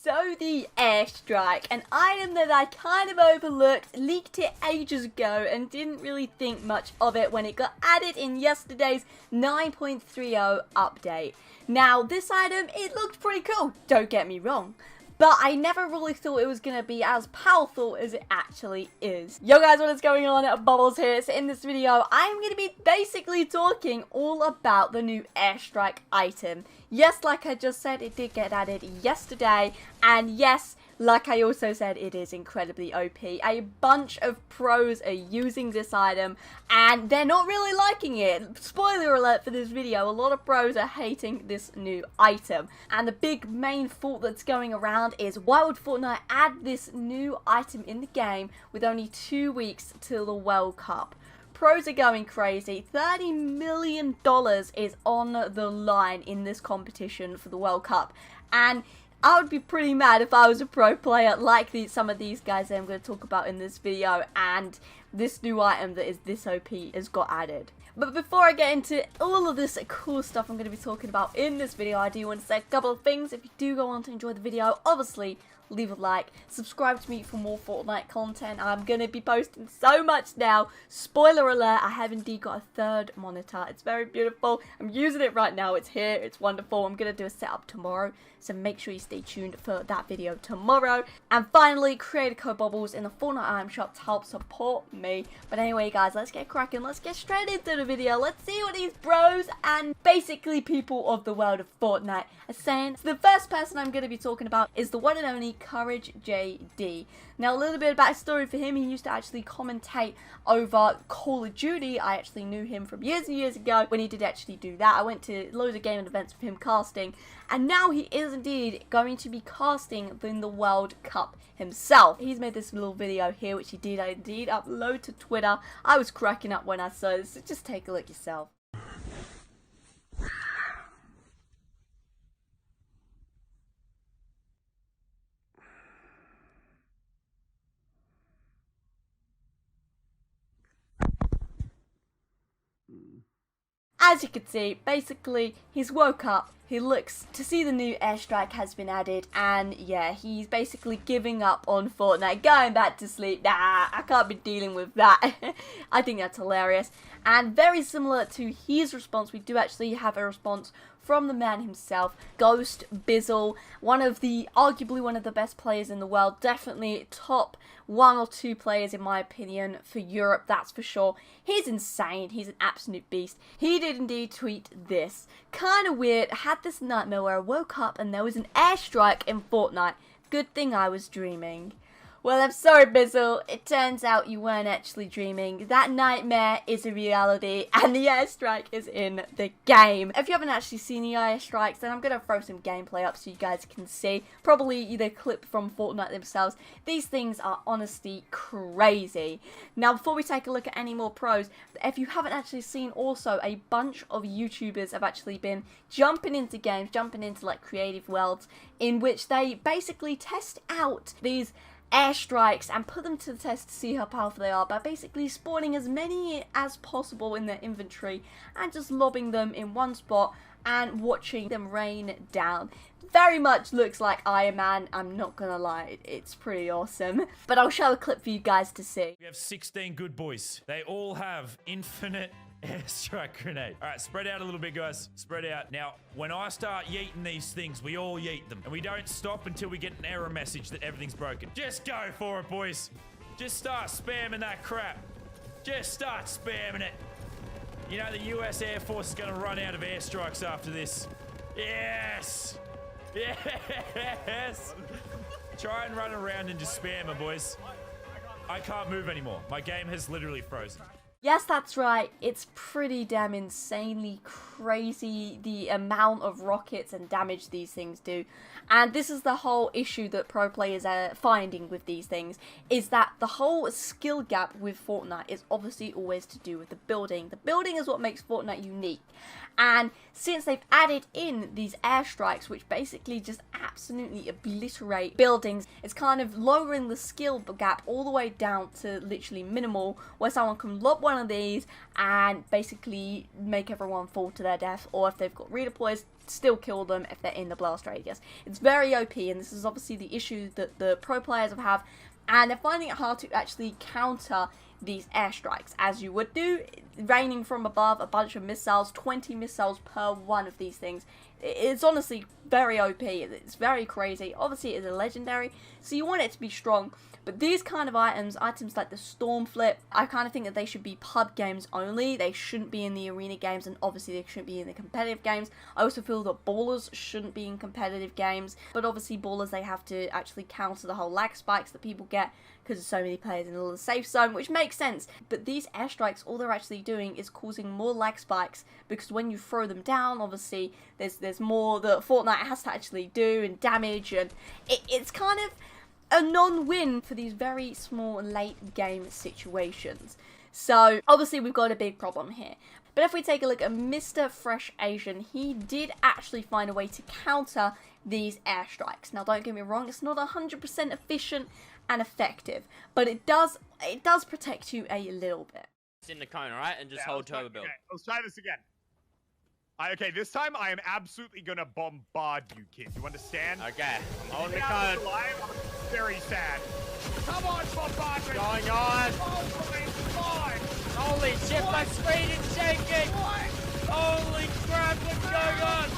So the airstrike, an item that I kind of overlooked, leaked it ages ago and didn't really think much of it when it got added in yesterday's 9.30 update. Now this item, it looked pretty cool, don't get me wrong. But I never really thought it was going to be as powerful as it actually is. Yo guys, what is going on? Bobblez here. So in this video, I'm going to be basically talking all about the new airstrike item. Yes, like I just said, it did get added yesterday. And yes, like I also said, it is incredibly OP. A bunch of pros are using this item and they're not really liking it. Spoiler alert for this video, a lot of pros are hating this new item. And the big main fault that's going around is, why would Fortnite add this new item in the game with only 2 weeks till the World Cup? Pros are going crazy. $30 million is on the line in this competition for the World Cup. And I would be pretty mad if I was a pro player like some of these guys that I'm going to talk about in this video, and this new item that is this OP has got added. But before I get into all of this cool stuff I'm going to be talking about in this video, I do want to say a couple of things. If you do go on to enjoy the video, obviously leave a like, subscribe to me for more Fortnite content. I'm going to be posting so much now. Spoiler alert, I have indeed got a third monitor. It's very beautiful. I'm using it right now. It's here. It's wonderful. I'm going to do a setup tomorrow, so make sure you stay tuned for that video tomorrow. And finally, Creator Code Bobblez in the Fortnite item shop to help support me. But anyway guys, let's get cracking. Let's get straight into the video. Let's see what these bros and basically people of the world of Fortnite are saying. So the first person I'm going to be talking about is the one and only Courage JD. Now a little bit of backstory for him. He used to actually commentate over Call of Duty. I actually knew him from years and years ago when he did actually do that. I went to loads of gaming events with him casting, and now he is indeed going to be casting in the World Cup himself. He's made this little video here, which he did indeed upload to Twitter. I was cracking up when I saw this, so just take a look yourself. As you can see, basically, he's woke up, he looks to see the new airstrike has been added, and yeah, he's basically giving up on Fortnite, going back to sleep. Nah, I can't be dealing with that. I think that's hilarious. And very similar to his response, we do actually have a response from the man himself, Ghost Bizzle, arguably one of the best players in the world, definitely top 1 or 2 players in my opinion for Europe, that's for sure. He's insane, he's an absolute beast. He did indeed tweet this. Kinda weird, I had this nightmare where I woke up and there was an airstrike in Fortnite. Good thing I was dreaming. Well, I'm sorry, Bizzle. It turns out you weren't actually dreaming. That nightmare is a reality, and the airstrike is in the game. If you haven't actually seen the airstrikes, then I'm going to throw some gameplay up so you guys can see. Probably either clip from Fortnite themselves. These things are honestly crazy. Now, before we take a look at any more pros, if you haven't actually seen also, a bunch of YouTubers have actually been jumping into games, jumping into like creative worlds, in which they basically test out these airstrikes and put them to the test to see how powerful they are by basically spawning as many as possible in their inventory and just lobbing them in one spot and watching them rain down. Very much looks like Iron Man, I'm not gonna lie, it's pretty awesome. But I'll show a clip for you guys to see. We have 16 good boys. They all have infinite airstrike grenade. All right, spread out a little bit, guys. Spread out. Now, when I start yeeting these things, we all yeet them. And we don't stop until we get an error message that everything's broken. Just go for it, boys. Just start spamming that crap. Just start spamming it. You know, the US Air Force is going to run out of airstrikes after this. Yes. Yes. Try and run around and just spam it, boys. I can't move anymore. My game has literally frozen. Yes, that's right. It's pretty damn insanely crazy the amount of rockets and damage these things do. And this is the whole issue that pro players are finding with these things, is that the whole skill gap with Fortnite is obviously always to do with the building. The building is what makes Fortnite unique. And since they've added in these airstrikes, which basically just absolutely obliterate buildings, it's kind of lowering the skill gap all the way down to literally minimal, where someone can lob one of these and basically make everyone fall to their death, or if they've got redeploys, still kill them if they're in the blast radius. It's very OP, and this is obviously the issue that the pro players have, and they're finding it hard to actually counter these airstrikes, as you would do, raining from above a bunch of missiles, 20 missiles per one of these things. It's honestly very OP, it's very crazy. Obviously it is a legendary, so you want it to be strong, but these kind of items like the Storm Flip, I kind of think that they should be pub games only. They shouldn't be in the arena games, and obviously they shouldn't be in the competitive games. I also feel that Ballers shouldn't be in competitive games, but obviously Ballers, they have to actually counter the whole lag spikes that people get because there's so many players in a little safe zone, which makes sense. But these airstrikes, all they're actually doing is causing more lag spikes, because when you throw them down, obviously there's more that Fortnite has to actually do and damage, and it's kind of a non-win for these very small late game situations. So obviously we've got a big problem here. But if we take a look at Mr. Fresh Asian, he did actually find a way to counter these airstrikes. Now don't get me wrong, it's not 100% efficient and effective, but it does protect you a little bit. It's in the cone, alright? And just hold turbo build. Okay, let's try this again. Okay, this time I am absolutely gonna bombard you, kid. You understand? Okay, I'm holding the Alive, cone. I'm very sad. Come on, bombardment! Going on! Oh, Holy shit, my screen is shaking! What? Holy crap, what's going on?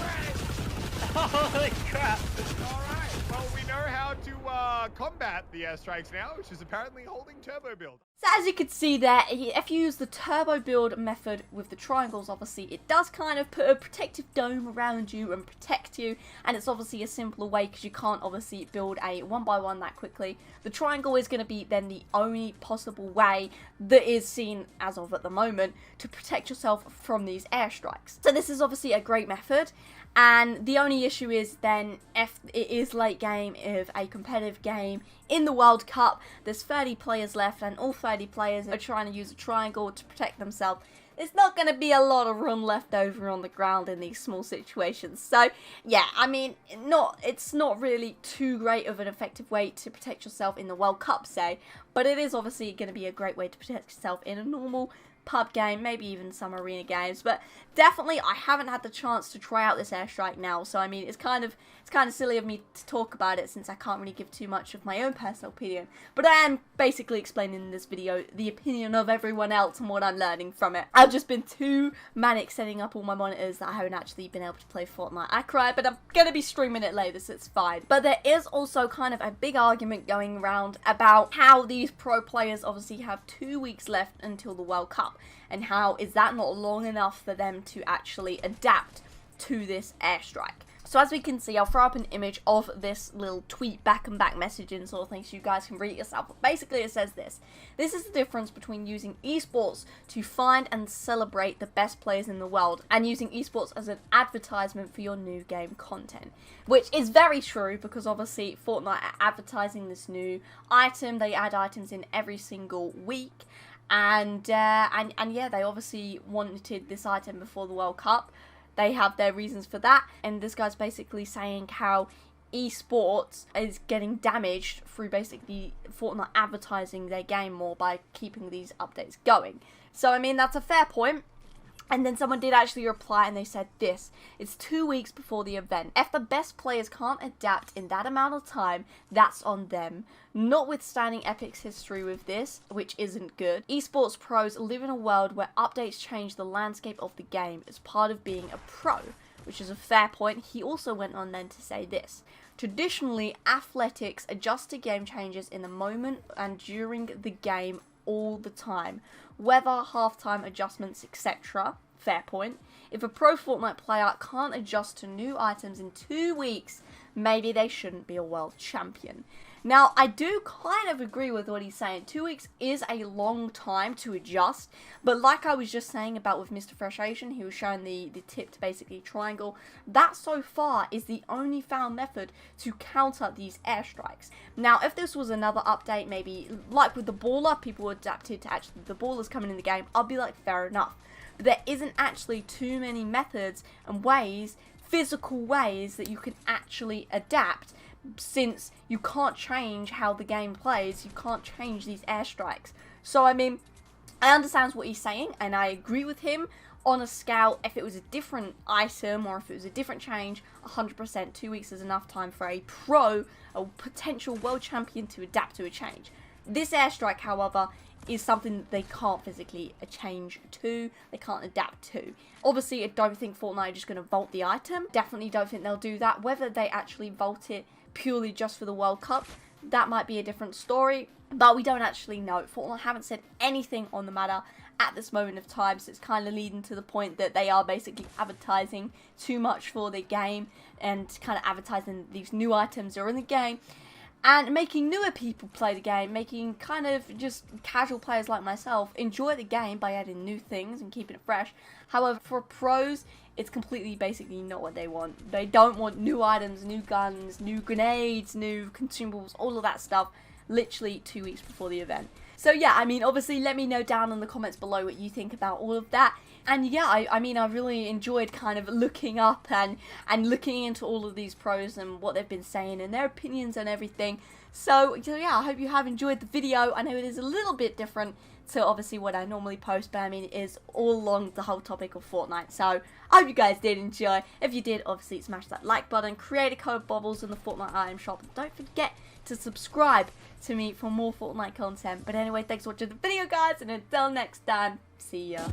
Holy crap! Alright, well, we know how to combat the airstrikes now, which is apparently holding turbo build. So as you can see there, if you use the turbo build method with the triangles, obviously it does kind of put a protective dome around you and protect you, and it's obviously a simpler way because you can't obviously build a 1x1 that quickly. The triangle is going to be then the only possible way that is seen as of at the moment to protect yourself from these airstrikes. So this is obviously a great method. And the only issue is then if it is late game, if a competitive game in the World Cup, there's 30 players left and all 30 players are trying to use a triangle to protect themselves, there's not going to be a lot of run left over on the ground in these small situations. So yeah, I mean, it's not really too great of an effective way to protect yourself in the World Cup, say, but it is obviously going to be a great way to protect yourself in a normal pub game, maybe even some arena games. But definitely I haven't had the chance to try out this airstrike now, so I mean it's kind of silly of me to talk about it since I can't really give too much of my own personal opinion, but I am basically explaining in this video the opinion of everyone else and what I'm learning from it. I've just been too manic setting up all my monitors that I haven't actually been able to play Fortnite. I cry, but I'm gonna be streaming it later, so it's fine. But there is also kind of a big argument going around about how these pro players obviously have 2 weeks left until the World Cup, and how is that not long enough for them to actually adapt to this airstrike. So as we can see, I'll throw up an image of this little tweet back and back messaging sort of thing so you guys can read it yourself. But basically it says this. This is the difference between using esports to find and celebrate the best players in the world and using esports as an advertisement for your new game content. Which is very true because obviously Fortnite are advertising this new item. They add items in every single week. And yeah, they obviously wanted this item before the World Cup. They have their reasons for that, and this guy's basically saying how esports is getting damaged through basically Fortnite advertising their game more by keeping these updates going. So I mean, that's a fair point. And then someone did actually reply and they said this: it's 2 weeks before the event. If the best players can't adapt in that amount of time, that's on them. Notwithstanding Epic's history with this, which isn't good, esports pros live in a world where updates change the landscape of the game as part of being a pro, which is a fair point. He also went on then to say this: traditionally, athletics adjust to game changes in the moment and during the game all the time, weather, halftime adjustments, etc. Fair point. If a pro Fortnite player can't adjust to new items in 2 weeks, maybe they shouldn't be a world champion. Now, I do kind of agree with what he's saying. 2 weeks is a long time to adjust, but like I was just saying about with Mr. Fresh Asian, he was showing the tip to basically triangle. That so far is the only found method to counter these airstrikes. Now, if this was another update, maybe like with the baller, people adapted to actually the ballers coming in the game, I'd be like, fair enough. But there isn't actually too many methods and ways, physical ways, that you can actually adapt, since you can't change how the game plays, you can't change these airstrikes. So, I mean, I understand what he's saying, and I agree with him on a scale. If it was a different item, or if it was a different change, 100%, 2 weeks is enough time for a pro, a potential world champion, to adapt to a change. This airstrike, however, is something that they can't physically change to, they can't adapt to. Obviously, I don't think Fortnite are just going to vault the item. Definitely don't think they'll do that. Whether they actually vault it purely just for the World Cup, that might be a different story, but we don't actually know. Fortnite haven't said anything on the matter at this moment of time, so it's kind of leading to the point that they are basically advertising too much for the game, and kind of advertising these new items that are in the game, and making newer people play the game, making kind of just casual players like myself enjoy the game by adding new things and keeping it fresh. However, for pros, it's completely basically not what they want. They don't want new items, new guns, new grenades, new consumables, all of that stuff, literally 2 weeks before the event. So yeah, I mean, obviously let me know down in the comments below what you think about all of that. And yeah, I mean, I really enjoyed kind of looking up and looking into all of these pros and what they've been saying and their opinions and everything. So yeah, I hope you have enjoyed the video. I know it is a little bit different to obviously what I normally post, but I mean, it is all along the whole topic of Fortnite. So I hope you guys did enjoy. If you did, obviously smash that like button, creator code Bobblez in the Fortnite item shop. Don't forget to subscribe to me for more Fortnite content. But anyway, thanks for watching the video, guys, and until next time, see ya.